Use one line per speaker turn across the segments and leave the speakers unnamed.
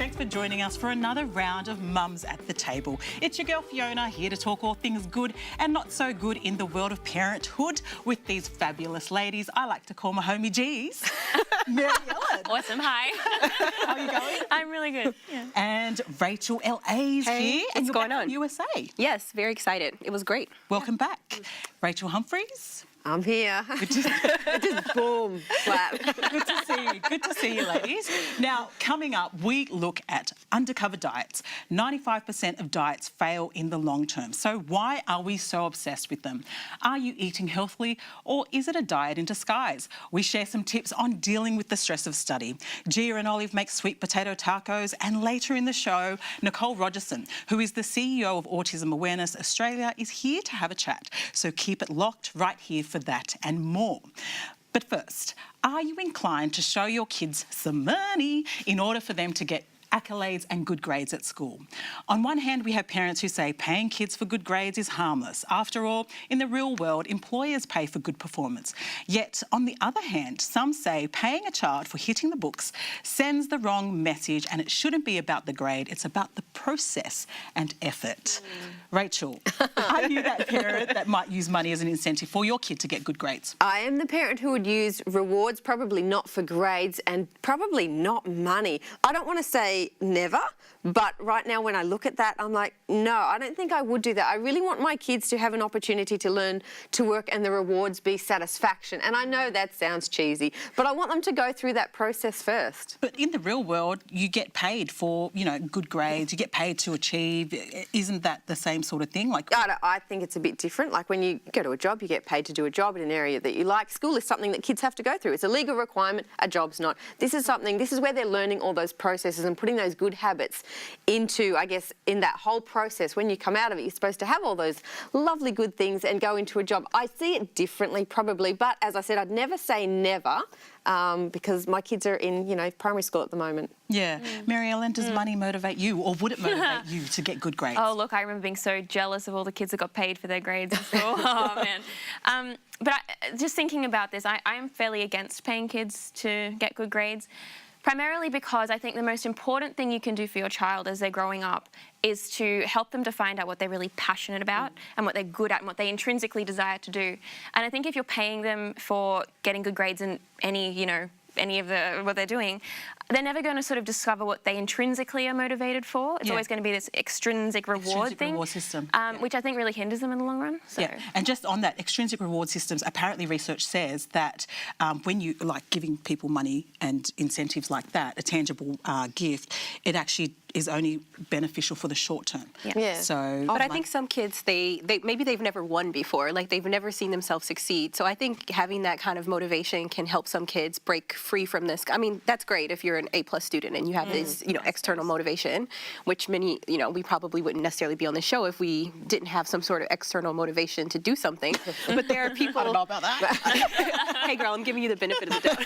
Thanks for joining us for another round of Mums at the Table. It's your girl Fiona here to talk all things good and not so good in the world of parenthood with these fabulous ladies. I like to call my homie G's. Mary Ellen.
Awesome, hi.
How are you going?
I'm really good. Yeah.
And Rachel LA's here. And
what's going on?
From USA.
Yes, very excited. It was great.
Welcome back. Rachel Humphreys.
I'm here. Just boom, slap.
Good to see you. Good to see you, ladies. Now, coming up, we look at undercover diets. 95% of diets fail in the long term. So why are we so obsessed with them? Are you eating healthily or is it a diet in disguise? We share some tips on dealing with the stress of study. Gia and Olive make sweet potato tacos, and later in the show, Nicole Rogerson, who is the CEO of Autism Awareness Australia, is here to have a chat. So keep it locked right here for that and more. But first, are you inclined to show your kids some money in order for them to get accolades and good grades at school? On one hand, we have parents who say paying kids for good grades is harmless. After all, in the real world, employers pay for good performance. Yet, on the other hand, some say paying a child for hitting the books sends the wrong message, and it shouldn't be about the grade, it's about the process and effort. Rachel, are you that parent that might use money as an incentive for your kid to get good grades?
I am the parent who would use rewards, probably not for grades and probably not money. I don't want to say never, but right now when I look at that, I'm like, no, I don't think I would do that. I really want my kids to have an opportunity to learn to work and the rewards be satisfaction. And I know that sounds cheesy, but I want them to go through that process first.
But in the real world, you get paid for, you know, good grades, you get paid to achieve. Isn't that the same sort of thing? Like,
I think it's a bit different. Like when you go to a job, you get paid to do a job in an area that you like. School is something that kids have to go through. It's a legal requirement, a job's not. This is where they're learning all those processes and putting those good habits into, I guess, in that whole process. When you come out of it, you're supposed to have all those lovely good things and go into a job. I see it differently probably, but as I said, I'd never say never because my kids are in, you know, primary school at the moment.
Yeah. Mary Ellen, does money motivate you, or would it motivate you to get good grades?
Oh, look, I remember being so jealous of all the kids that got paid for their grades in school. Oh, man. But just thinking about this, I am fairly against paying kids to get good grades. Primarily because I think the most important thing you can do for your child as they're growing up is to help them to find out what they're really passionate about and what they're good at and what they intrinsically desire to do. And I think if you're paying them for getting good grades in any of what they're doing, they're never going to sort of discover what they intrinsically are motivated for. It's always going to be this extrinsic reward
system,
which I think really hinders them in the long run. So.
Yeah, and just on that, extrinsic reward systems, apparently research says that when you like giving people money and incentives like that, a tangible gift, it actually is only beneficial for the short term.
Yeah.
So,
but I think some kids, they maybe they've never won before, like they've never seen themselves succeed. So I think having that kind of motivation can help some kids break free from this. I mean, that's great if you're an A+ student and you have this, you know, external motivation, which many, you know, we probably wouldn't necessarily be on the show if we didn't have some sort of external motivation to do something. But there are people.
I don't know about that.
Hey, girl, I'm giving you the benefit of the doubt.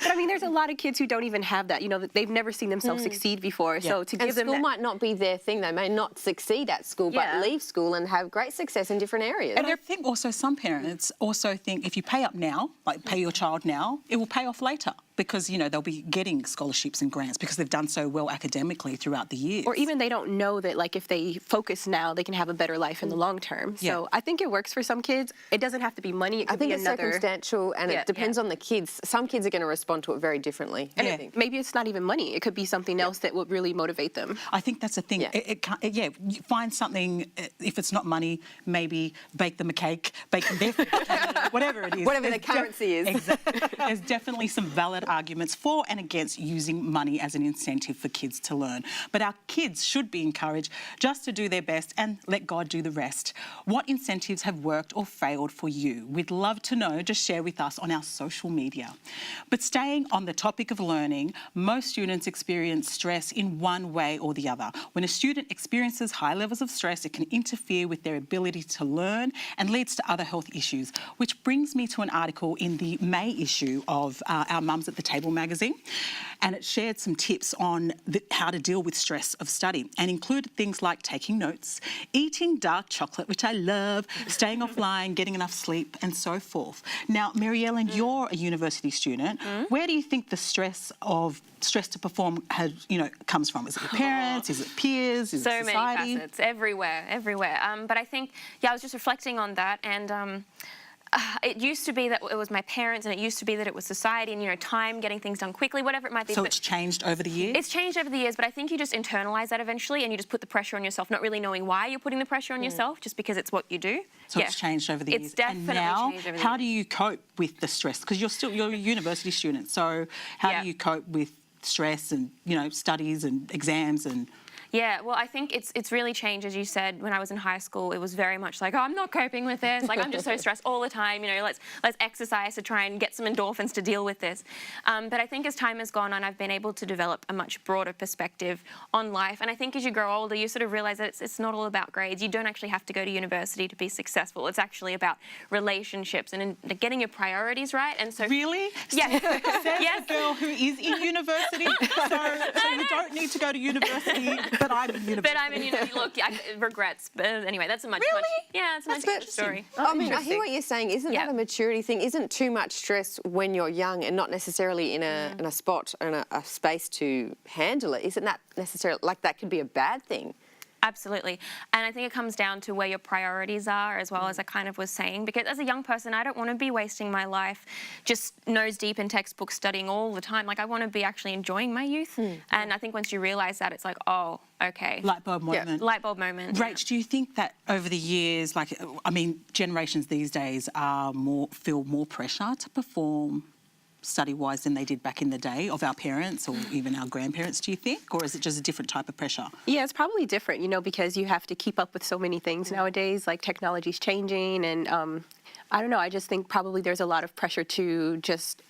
But I mean, there's a lot of kids who don't even have that. You know, they've never seen themselves succeed before. Yeah. So to give them
school might not be their thing. They may not succeed at school, but leave school and have great success in different areas.
And I think also some parents also think if you pay up now, like pay your child now, it will pay off later. Because, you know, they'll be getting scholarships and grants because they've done so well academically throughout the years.
Or even they don't know that, like, if they focus now, they can have a better life in the long term. So I think it works for some kids. It doesn't have to be money. It could be another.
I think it's circumstantial and it depends on the kids. Some kids are going to respond to it very differently.
And maybe it's not even money. It could be something else that would really motivate them.
I think that's the thing. You find something, if it's not money, maybe bake them a cake, bake them their whatever it is.
Whatever the currency is.
Exactly. There's definitely some valid arguments for and against using money as an incentive for kids to learn. But our kids should be encouraged just to do their best and let God do the rest. What incentives have worked or failed for you? We'd love to know. Just share with us on our social media. But staying on the topic of learning, most students experience stress in one way or the other. When a student experiences high levels of stress, it can interfere with their ability to learn and leads to other health issues, which brings me to an article in the May issue of our Mums at the Table magazine, and it shared some tips on how to deal with stress of study and included things like taking notes, eating dark chocolate, which I love, staying offline, getting enough sleep and so forth. Now, Mary Ellen, you're a university student. Where do you think the stress to perform comes from? Is it your parents? Is it peers? Is it society?
So many facets, everywhere. But I think, I was just reflecting on that, and it used to be that it was my parents, and it used to be that it was society and, time, getting things done quickly, whatever it might be.
So it's changed over the years?
It's changed over the years, but I think you just internalise that eventually, and you just put the pressure on yourself, not really knowing why you're putting the pressure on yourself, just because it's what you do.
So it's changed over the years.
It's definitely
and now,
changed over the
how
years.
do you cope with the stress? Because you're a university student, so how do you cope with stress and, studies and exams and...
Yeah, well, I think it's really changed, as you said. When I was in high school, it was very much like, oh, I'm not coping with this. Like, I'm just so stressed all the time. Let's exercise to try and get some endorphins to deal with this. But I think as time has gone on, I've been able to develop a much broader perspective on life. And I think as you grow older, you sort of realise that it's not all about grades. You don't actually have to go to university to be successful. It's actually about relationships and getting your priorities right. And so
really?
Yeah.
Says a girl who is in university. So you don't need to go to university. But I'm in university.
Look, regrets. But anyway, that's a much...
Really?
It's a much different story.
I mean, I hear what you're saying. Isn't that a maturity thing? Isn't too much stress when you're young and not necessarily in a spot and a space to handle it? Isn't that necessarily, that could be a bad thing?
Absolutely. And I think it comes down to where your priorities are, as well as I kind of was saying, because as a young person, I don't want to be wasting my life just nose deep in textbooks studying all the time. I want to be actually enjoying my youth. And I think once you realise that, it's like, oh, okay.
Light bulb moment.
Light bulb moment.
Rach, do you think that over the years, generations these days feel more pressure to perform study-wise than they did back in the day of our parents or even our grandparents, do you think? Or is it just a different type of pressure?
Yeah, it's probably different, because you have to keep up with so many things nowadays, like technology's changing and I don't know, I just think probably there's a lot of pressure to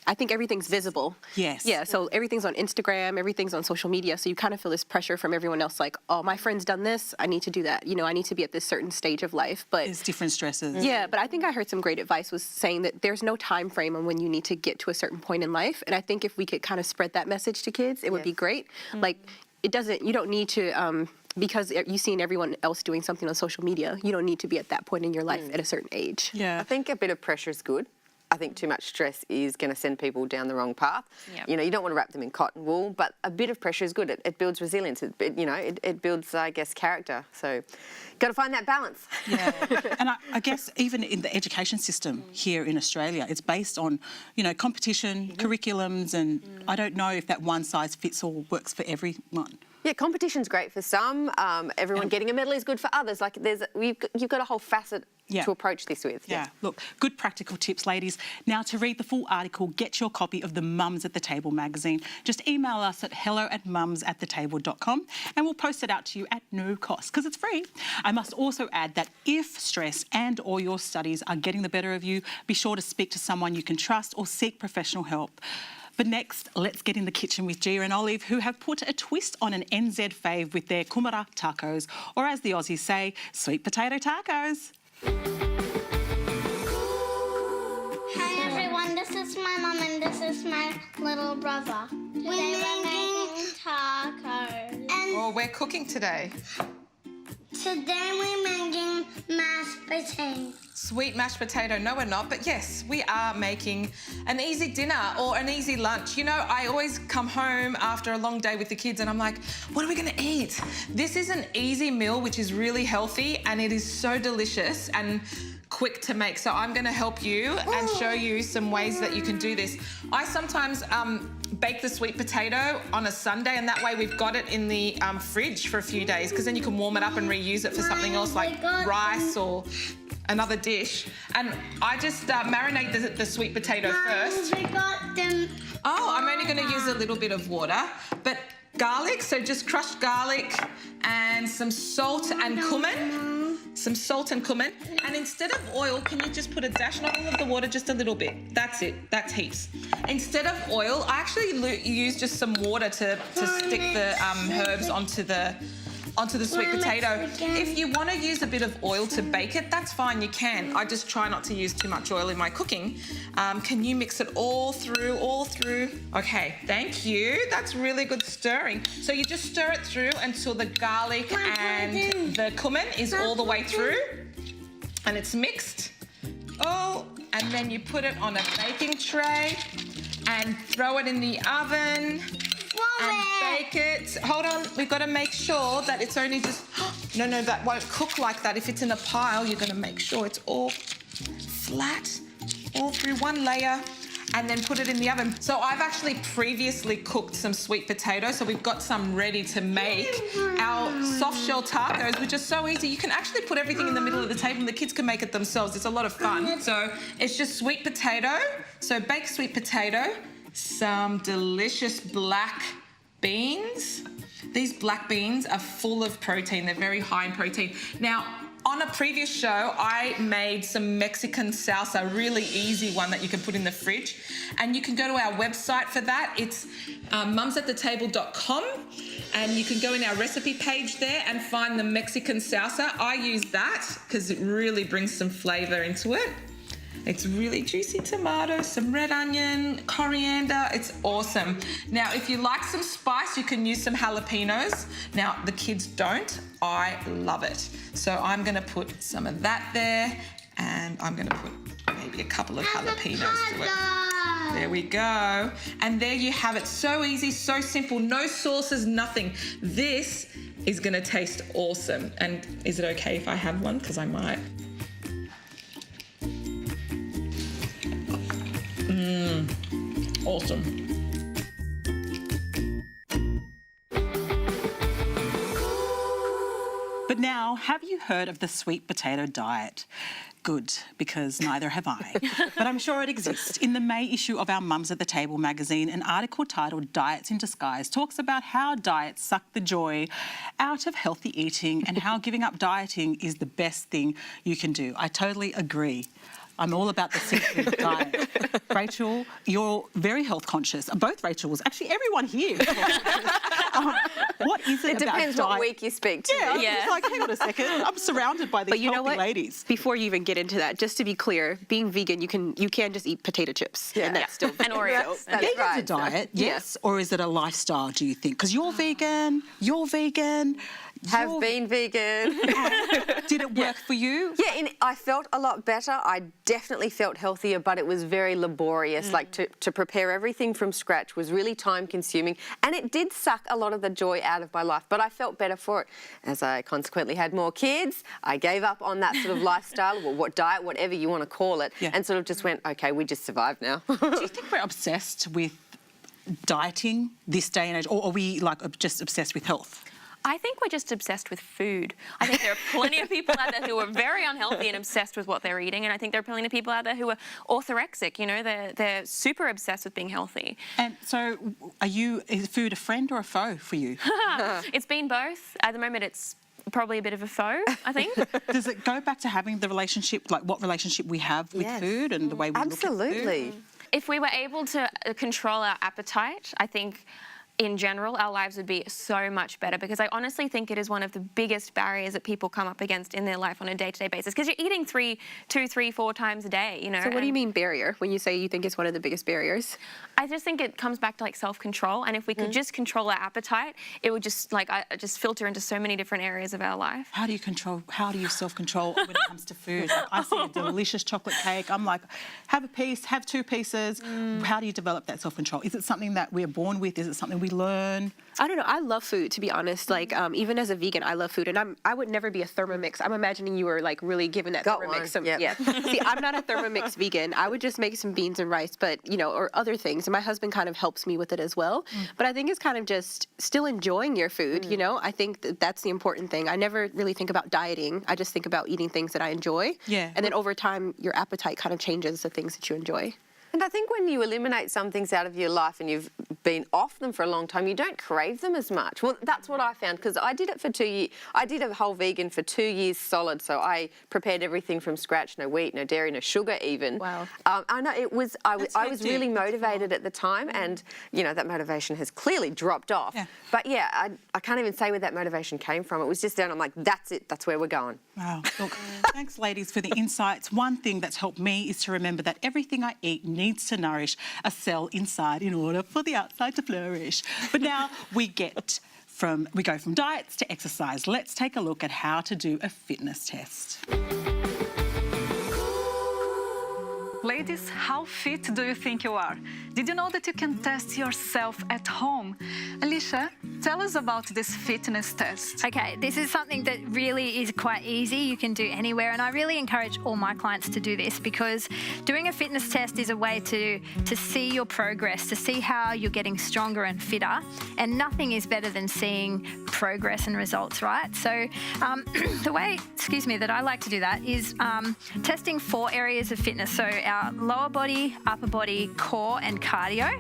I think everything's visible.
Yes.
Yeah, so everything's on Instagram, everything's on social media, so you kind of feel this pressure from everyone else, like, oh, my friend's done this, I need to do that. I need to be at this certain stage of life. But
there's different stresses.
Yeah, but I think I heard some great advice was saying that there's no time frame on when you need to get to a certain point in life. And I think if we could kind of spread that message to kids, it would be great. You don't need to... because you've seen everyone else doing something on social media, you don't need to be at that point in your life at a certain age.
Yeah.
I think a bit of pressure is good. I think too much stress is going to send people down the wrong path.
Yep.
You don't want to wrap them in cotton wool, but a bit of pressure is good. It builds resilience. It builds, I guess, character. So, got to find that balance.
Yeah, and I guess even in the education system here in Australia, it's based on, competition, curriculums, and I don't know if that one size fits all works for everyone.
Yeah, competition's great for some. Everyone getting a medal is good for others. You've got a whole facet to approach this with.
Yeah, look, good practical tips, ladies. Now, to read the full article, get your copy of the Mums at the Table magazine. Just email us at hello@mumsathetable.com and we'll post it out to you at no cost because it's free. I must also add that if stress and or your studies are getting the better of you, be sure to speak to someone you can trust or seek professional help. But next, let's get in the kitchen with Gia and Olive, who have put a twist on an NZ fave with their kumara tacos, or as the Aussies say, sweet potato tacos.
Hi everyone, this is my mum and this is my little brother. Today we're making tacos.
Well, we're cooking today.
Today we're making mashed potatoes.
Sweet mashed potato, no we're not, but yes, we are making an easy dinner or an easy lunch. I always come home after a long day with the kids and I'm like, what are we gonna eat? This is an easy meal which is really healthy and it is so delicious and quick to make. So I'm gonna help you and show you some ways that you can do this. I sometimes bake the sweet potato on a Sunday and that way we've got it in the fridge for a few days because then you can warm it up and reuse it for something else like rice or another dish. And I just marinate the sweet potato first. Oh, I'm only going to use a little bit of water, but garlic, so just crushed garlic and some salt and cumin. Some salt and cumin. And instead of oil, can you just put a dash, not all of the water, just a little bit. That's it, that's heaps. Instead of oil, I actually use just some water to stick the herbs onto the sweet potato. If you want to use a bit of oil to bake it, that's fine, you can. I just try not to use too much oil in my cooking. Can you mix it all through? Okay, thank you. That's really good stirring. So you just stir it through until the garlic and the cumin is all the way through and it's mixed. Oh, and then you put it on a baking tray and throw it in the oven and bake it. Hold on, we've got to make sure that it's only just, no, that won't cook like that. If it's in a pile, you're going to make sure it's all flat, all through one layer, and then put it in the oven. So I've actually previously cooked some sweet potatoes, so we've got some ready to make our soft shell tacos, which are so easy. You can actually put everything in the middle of the table and the kids can make it themselves. It's a lot of fun. So it's just sweet potato, so baked sweet potato, some delicious black beans. These black beans are full of protein. They're very high in protein. Now, on a previous show, I made some Mexican salsa, a really easy one that you can put in the fridge. And you can go to our website for that. It's mumsathetable.com, and you can go in our recipe page there and find the Mexican salsa. I use that because it really brings some flavour into it. It's really juicy tomatoes, some red onion, coriander. It's awesome. Now, if you like some spice, you can use some jalapenos. Now, the kids don't. I love it. So I'm going to put some of that there, and I'm going to put maybe a couple of jalapenos to it. There we go. And there you have it. So easy, so simple. No sauces, nothing. This is going to taste awesome. And is it okay if I have one? Because I might. Awesome.
But now, have you heard of the sweet potato diet? Good, because neither have I. But I'm sure it exists. In the May issue of our Mums at the Table magazine, an article titled Diets in Disguise talks about how diets suck the joy out of healthy eating and how giving up dieting is the best thing you can do. I totally agree. I'm all about the seafood diet. Rachel, you're very health conscious. Both Rachels, actually everyone here. What is it about
depends what
diet?
week you speak to.
Yeah,
me.
it's like, hang on a second. I'm surrounded by these
But you know
healthy
what?
ladies.
Before you even get into that, just to be clear, being vegan, you can just eat potato chips, and that's still
And Oreos.
So-
That's
Vegan's
right.
a diet,
Yeah.
yes, or is it a lifestyle, do you think? Because you're vegan,
Have
you're-
been vegan.
Did it work for you?
Yeah, I felt a lot better. I definitely felt healthier, but it was very laborious. Like to prepare everything from scratch was really time consuming, and it did suck a lot of the joy out of my life, but I felt better for it. As I consequently had more kids, I gave up on that sort of lifestyle, or what diet, whatever you want to call it,
Yeah.
and sort of just went, okay, we just survive now.
Do you think we're obsessed with dieting this day and age, or are we like just obsessed with health?
I think we're just obsessed with food. I think there are plenty of people out there who are very unhealthy and obsessed with what they're eating, and I think there are plenty of people out there who are orthorexic. You know, they're super obsessed with being healthy.
And so, is food a friend or a foe for you?
It's been both. At the moment, it's probably a bit of a foe, I think.
Does it go back to having the relationship, like what relationship we have with
Yes.
food and the way we look at food?
Absolutely.
If we were able to control our appetite, I think in general our lives would be so much better, because I honestly think it is one of the biggest barriers that people come up against in their life on a day-to-day basis, because you're eating 2, 3, 4 times a day, you know.
So what do you mean barrier when you say you think it's one of the biggest barriers?
I just think it comes back to like self-control, and if we could just control our appetite, it would just just filter into so many different areas of our life.
How do you self-control when it comes to food? Like, I see a delicious chocolate cake, I'm like, have a piece, have 2 pieces. How do you develop that self-control? Is it something that we're born with? Is it something we learn?
I don't know. I love food, to be honest. Like, even as a vegan, I love food, and I would never be a Thermomix. I'm imagining you were like really giving that
Got
Thermomix
one,
some.
yep.
Yeah. See, I'm not a Thermomix vegan. I would just make some beans and rice, but or other things. And my husband kind of helps me with it as well. But I think it's kind of just still enjoying your food. I think that's the important thing. I never really think about dieting. I just think about eating things that I enjoy.
Yeah.
And then over time, your appetite kind of changes the things that you enjoy.
And I think when you eliminate some things out of your life and you've been off them for a long time, you don't crave them as much. Well, that's what I found, because I did it for 2 years. I did a whole vegan for 2 years solid, so I prepared everything from scratch, no wheat, no dairy, no sugar even.
Wow.
I know it was, I was
hectic.
really motivated at the time, and, that motivation has clearly dropped off.
Yeah.
But yeah, I can't even say where that motivation came from. It was just down, I'm like, that's it, that's where we're going.
Wow. Look, thanks, ladies, for the insights. One thing that's helped me is to remember that everything I eat needs to nourish a cell inside in order for the outside to flourish. But now we go from diets to exercise. Let's take a look at how to do a fitness test.
Ladies, how fit do you think you are? Did you know that you can test yourself at home? Alicia, tell us about this fitness test.
Okay, this is something that really is quite easy. You can do anywhere, and I really encourage all my clients to do this because doing a fitness test is a way to see your progress, to see how you're getting stronger and fitter, and nothing is better than seeing progress and results, right? So the way, that I like to do that is testing 4 areas of fitness. So our lower body, upper body, core, and cardio.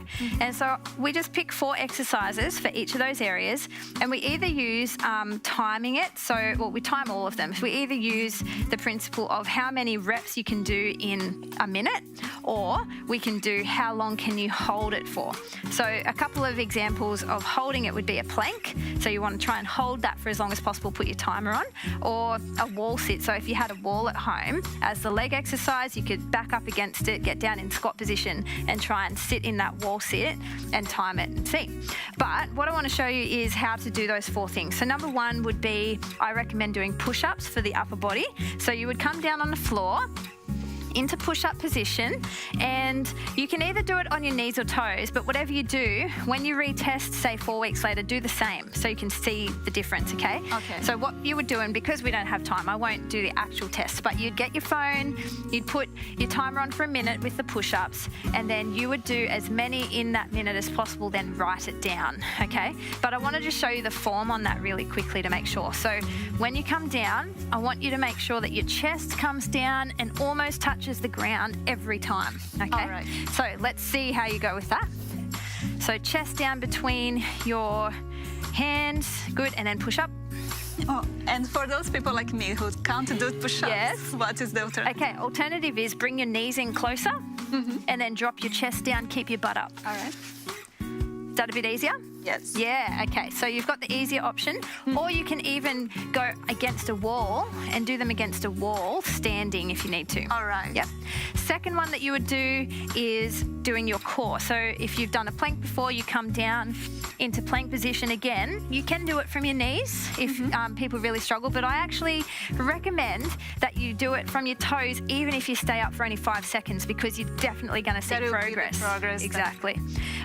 And so we just pick 4 exercises for each of those areas, and we either use timing it. So, we time all of them. So we either use the principle of how many reps you can do in a minute, or we can do how long can you hold it for. So a couple of examples of holding it would be a plank. So you want to try and hold that for as long as possible, put your timer on, or a wall sit. So if you had a wall at home, as the leg exercise, you could back up against it, get down in squat position and try and sit in that wall sit and time it and see. But what I want to show you is how to do those 4 things. So number 1 would be, I recommend doing push-ups for the upper body. So you would come down on the floor into push-up position, and you can either do it on your knees or toes, but whatever you do, when you retest, say 4 weeks later, do the same so you can see the difference, okay?
Okay.
So what you would do, and because we don't have time, I won't do the actual test, but you'd get your phone, you'd put your timer on for a minute with the push-ups, and then you would do as many in that minute as possible, then write it down, okay? But I want to just show you the form on that really quickly to make sure. So when you come down, I want you to make sure that your chest comes down and almost touches the ground every time, okay?
All right.
So let's see how you go with that. So chest down between your hands, good, and then push up.
Oh, and for those people like me who can't do push-ups,
Yes.
what is the alternative?
Okay, alternative is bring your knees in closer and then drop your chest down, keep your butt up.
All right.
Is that a bit easier?
Yes.
Yeah, okay. So you've got the easier option, or you can even go against a wall and do them against a wall, standing if you need to.
All right.
Yep. Second one that you would do is doing your core. So if you've done a plank before, you come down into plank position again. You can do it from your knees if people really struggle, but I actually recommend that you do it from your toes, even if you stay up for only 5 seconds, because you're definitely going to see
That will be the
progress.
progress then.
Exactly.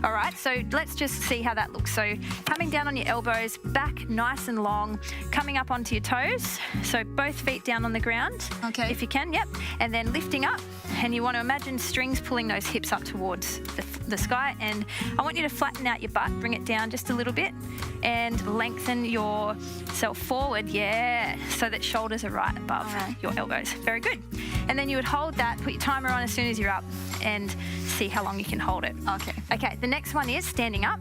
All right, so let's just see how that looks. So coming down on your elbows, back nice and long, coming up onto your toes. So both feet down on the ground,
Okay.
if you can, yep. And then lifting up, and you want to imagine strings pulling those hips up towards the sky. And I want you to flatten out your butt, bring it down just a little bit, and lengthen yourself forward, yeah, so that shoulders are right above your elbows. Very good. And then you would hold that, put your timer on as soon as you're up, and see how long you can hold it.
Okay.
Okay, the next one is standing up.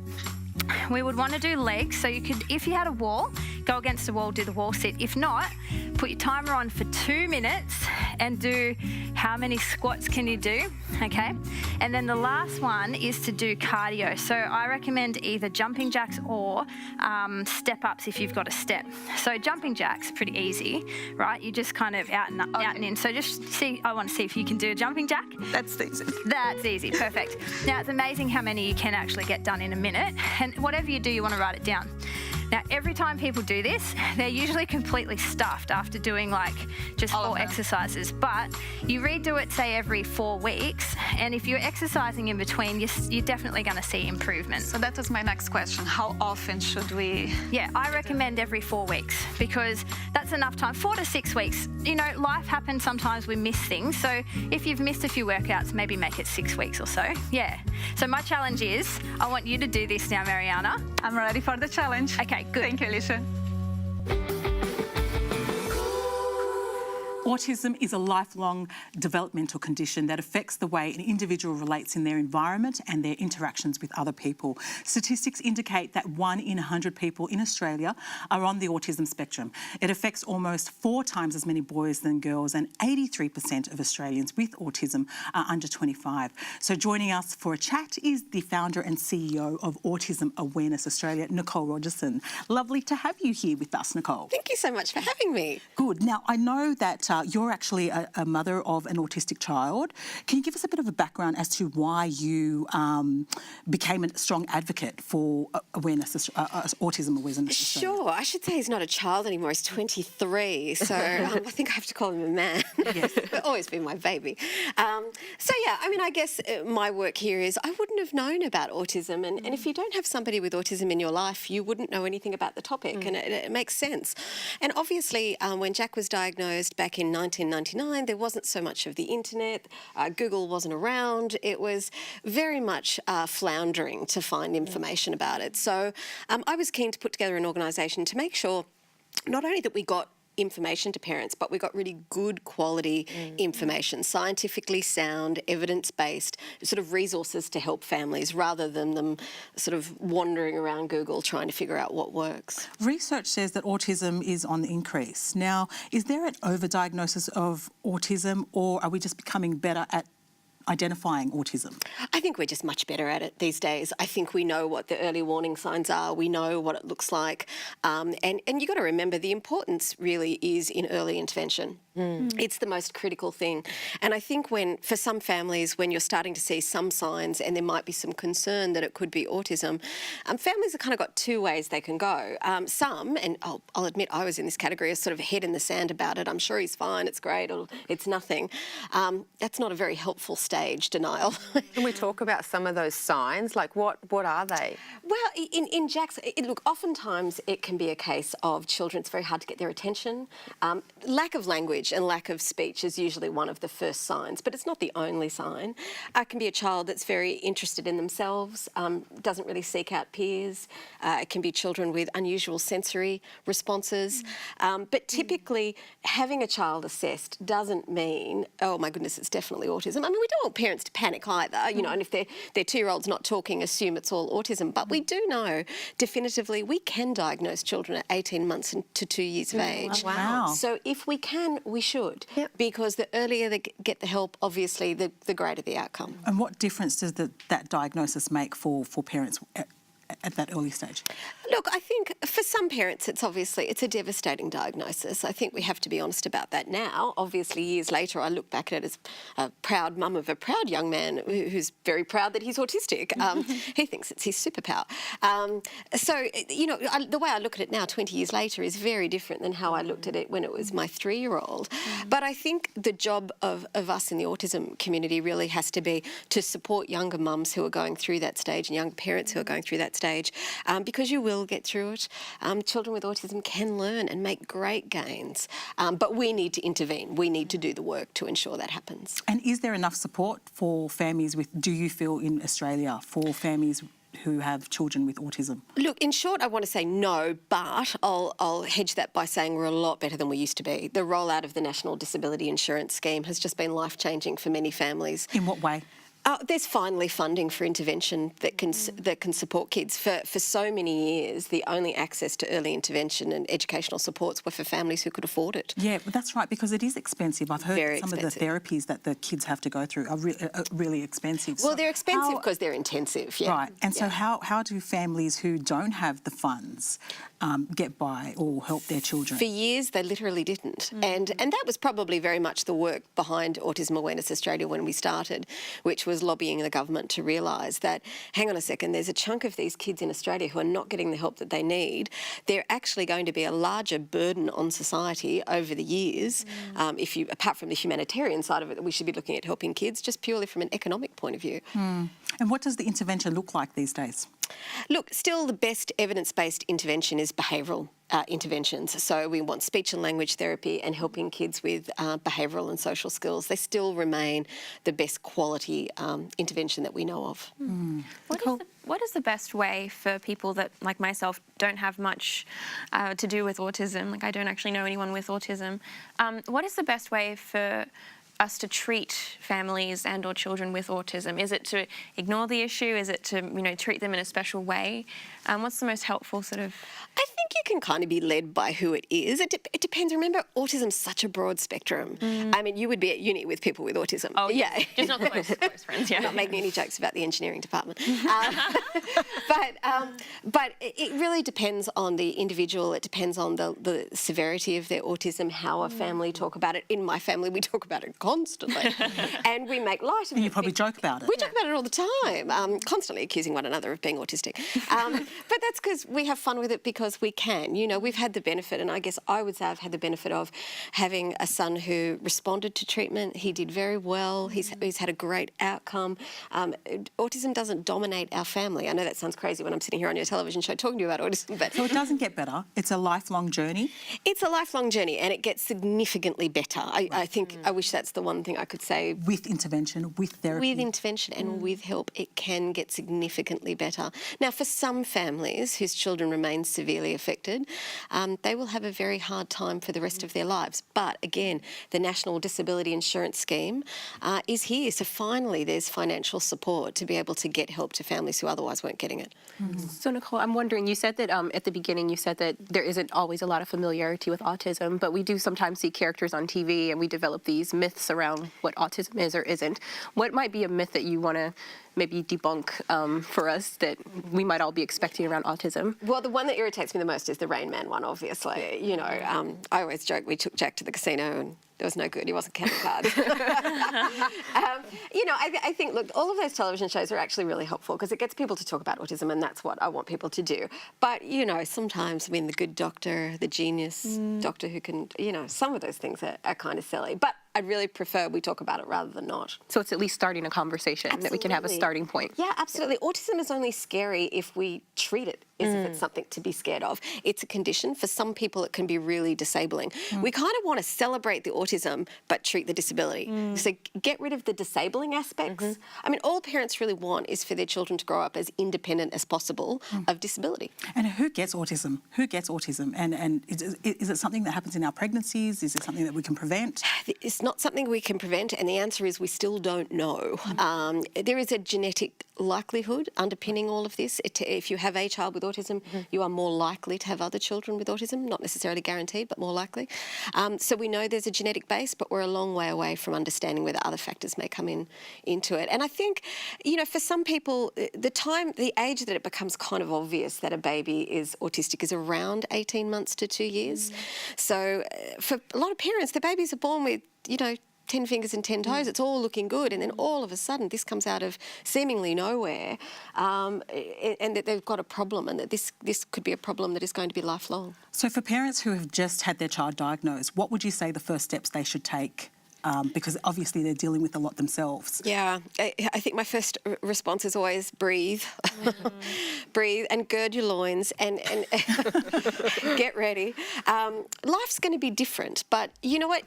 We would want to do legs, so you could, if you had a wall, go against the wall, do the wall sit. If not, put your timer on for 2 minutes and do how many squats can you do, okay? And then the last one is to do cardio. So I recommend either jumping jacks or step ups if you've got a step. So jumping jacks, pretty easy, right? You just kind of out and in. So just see, I want to see if you can do a jumping jack.
That's easy.
That's easy, perfect. Now, it's amazing how many you can actually get done in a minute. And whatever you do, you want to write it down. Now, every time people do this, they're usually completely stuffed after doing like just 4 exercises. But you redo it, say, every 4 weeks. And if you're exercising in between, you're definitely going to see improvement.
So that was my next question. How often should we?
Yeah, I recommend every 4 weeks because that's enough time. 4 to 6 weeks. You know, life happens. Sometimes we miss things. So if you've missed a few workouts, maybe make it 6 weeks or so. Yeah. So my challenge is, I want you to do this now, Mariana.
I'm ready for the challenge.
Okay, good.
Thank you, Alicia.
Autism is a lifelong developmental condition that affects the way an individual relates in their environment and their interactions with other people. Statistics indicate that 1 in 100 people in Australia are on the autism spectrum. It affects almost 4 times as many boys than girls, and 83% of Australians with autism are under 25. So joining us for a chat is the founder and CEO of Autism Awareness Australia, Nicole Rogerson. Lovely to have you here with us, Nicole.
Thank you so much for having me.
Good. Now, I know that you're actually a mother of an autistic child. Can you give us a bit of a background as to why you became a strong advocate for autism awareness?
Sure. I should say he's not a child anymore. He's 23, so I think I have to call him a man.
Yes.
Always been my baby. So, yeah, I mean, I guess my work here is I wouldn't have known about autism, and if you don't have somebody with autism in your life, you wouldn't know anything about the topic, and it makes sense. And obviously, when Jack was diagnosed back in 1999, there wasn't so much of the internet. Google wasn't around. It was very much floundering to find information about it. So I was keen to put together an organisation to make sure not only that we got information to parents, but we got really good quality information, scientifically sound, evidence-based, sort of resources to help families rather than them sort of wandering around Google trying to figure out what works.
Research says that autism is on the increase. Now, is there an overdiagnosis of autism, or are we just becoming better at identifying autism?
I think we're just much better at it these days. I think we know what the early warning signs are. We know what it looks like. And you've got to remember the importance really is in early intervention. It's the most critical thing. And I think for some families, when you're starting to see some signs and there might be some concern that it could be autism, families have kind of got two ways they can go. Some, and I'll admit I was in this category, are sort of head in the sand about it. I'm sure he's fine, it's great, or it's nothing. That's not a very helpful stage, denial.
Can we talk about some of those signs? Like what are they?
Well, in Jack's, look, oftentimes it can be a case of children, it's very hard to get their attention. Lack of language and lack of speech is usually one of the first signs, but it's not the only sign. It can be a child that's very interested in themselves, doesn't really seek out peers. It can be children with unusual sensory responses. But typically, having a child assessed doesn't mean, oh my goodness, it's definitely autism. I mean, we don't want parents to panic either, you know, and if their 2-year-old's not talking, assume it's all autism. But we do know definitively we can diagnose children at 18 months to 2 years of age.
Wow.
So if we can, we should, because the earlier they get the help, obviously, the greater the outcome.
And what difference does that diagnosis make for parents at that early stage?
Look, I think for some parents it's a devastating diagnosis. I think we have to be honest about that now. Obviously, years later, I look back at it as a proud mum of a proud young man who's very proud that he's autistic. He thinks it's his superpower. So, you know, the way I look at it now, 20 years later, is very different than how I looked at it when it was my 3-year-old. But I think the job of us in the autism community really has to be to support younger mums who are going through that stage and young parents who are going through that stage, because you will get through it. Children with autism can learn and make great gains, but we need to intervene. We need to do the work to ensure that happens.
And is there enough support for families do you feel, in Australia, for families who have children with autism?
Look, in short, I want to say no, but I'll hedge that by saying we're a lot better than we used to be. The rollout of the National Disability Insurance Scheme has just been life-changing for many families.
In what way?
There's finally funding for intervention that can support kids. For so many years, the only access to early intervention and educational supports were for families who could afford it.
Yeah, but that's right, because it is expensive. I've heard
Very
some
expensive.
of the therapies that the kids have to go through are really expensive.
Well,
So
they're expensive because they're intensive, yeah.
Right, and so how do families who don't have the funds get by or help their children?
For years, they literally didn't. And that was probably very much the work behind Autism Awareness Australia when we started, which was lobbying the government to realise that, hang on a second, there's a chunk of these kids in Australia who are not getting the help that they need. They're actually going to be a larger burden on society over the years. Apart from the humanitarian side of it, we should be looking at helping kids just purely from an economic point of view.
And what does the intervention look like these days?
Look, still the best evidence-based intervention is behavioural interventions. So we want speech and language therapy and helping kids with behavioural and social skills. They still remain the best quality intervention that we know of.
What is the best way for people that, like myself, don't have much to do with autism? Like, I don't actually know anyone with autism. What is the best way for us to treat families and or children with autism? Is it to ignore the issue? Is it to, treat them in a special way? What's the most helpful sort of...
I think you
can kind of be led by who it is. It depends. Remember, autism's such a broad spectrum. I mean, you would be at uni with people with autism.
Oh,
yeah.
Just not close friends, yeah.
I'm not making any jokes about the engineering department. But it really depends on the individual. It depends on the severity of their autism, how a family talk about it. In my family, we talk about it constantly. And we make light of it.
And you probably joke about it.
We joke about it all the time, constantly accusing one another of being autistic. But that's because we have fun with it because we can. You know, we've had the benefit, and I guess I would say I've had the benefit of having a son who responded to treatment. He did very well. He's had a great outcome. Autism doesn't dominate our family. I know that sounds crazy when I'm sitting here on your television show talking to you about autism, but...
So it doesn't get better. It's a lifelong journey.
It's a lifelong journey, and it gets significantly better. I think, I wish that's the one thing I could say.
With intervention, with therapy.
With intervention and with help, it can get significantly better. Now, for some families whose children remain severely affected, they will have a very hard time for the rest of their lives. But again, the National Disability Insurance Scheme is here. So finally, there's financial support to be able to get help to families who otherwise weren't getting it.
So, Nicole, I'm wondering, you said that at the beginning, you said that there isn't always a lot of familiarity with autism, but we do sometimes see characters on TV and we develop these myths around what autism is or isn't. What might be a myth that you want to maybe debunk for us that we might all be expecting around autism?
Well, the one that irritates me the most is the Rain Man one, obviously. You know, I always joke we took Jack to the casino and there was no good. He wasn't counting cards. You know, I think, look, all of those television shows are actually really helpful because it gets people to talk about autism, and that's what I want people to do. But, you know, sometimes, I mean, the good doctor, the genius doctor who can, you know, some of those things are kind of silly. But I'd really prefer we talk about it rather than not.
So it's at least starting a conversation, that we can have a starting point.
Yeah, absolutely. Autism is only scary if we treat it as if it's something to be scared of. It's a condition. For some people, it can be really disabling. We kind of want to celebrate the autism but treat the disability. So get rid of the disabling aspects. I mean, all parents really want is for their children to grow up as independent as possible of disability.
And who gets autism? Who gets autism? And is it something that happens in our pregnancies? Is it something that we can prevent?
It's not something we can prevent, and the answer is we still don't know. There is a genetic likelihood underpinning all of this. If you have a child with autism, you are more likely to have other children with autism, not necessarily guaranteed, but more likely. So we know there's a genetic base, but we're a long way away from understanding whether other factors may come into it. And I think, you know, for some people, the age that it becomes kind of obvious that a baby is autistic is around 18 months to 2 years. So for a lot of parents, the babies are born with, you know, 10 fingers and 10 toes, it's all looking good, and then all of a sudden this comes out of seemingly nowhere, and that they've got a problem, and that this could be a problem that is going to be lifelong.
So for parents who have just had their child diagnosed, what would you say the first steps they should take? Because obviously they're dealing with a lot themselves.
Yeah, I think my first response is always breathe. Breathe and gird your loins and get ready. Life's going to be different, but you know what?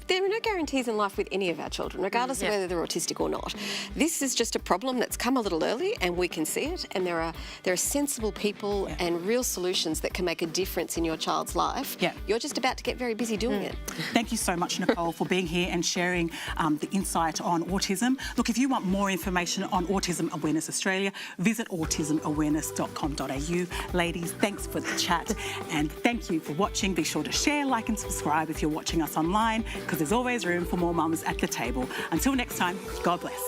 There are no guarantees in life with any of our children, regardless of whether they're autistic or not. This is just a problem that's come a little early, and we can see it, and there are sensible people and real solutions that can make a difference in your child's life.
Yeah.
You're just about to get very busy doing it.
Thank you so much, Nicole, for being here and sharing the insight on autism. Look, if you want more information on Autism Awareness Australia, visit autismawareness.com.au. Ladies, thanks for the chat, and thank you for watching. Be sure to share, like and subscribe if you're watching us online, because there's always room for more mums at the table. Until next time, God bless.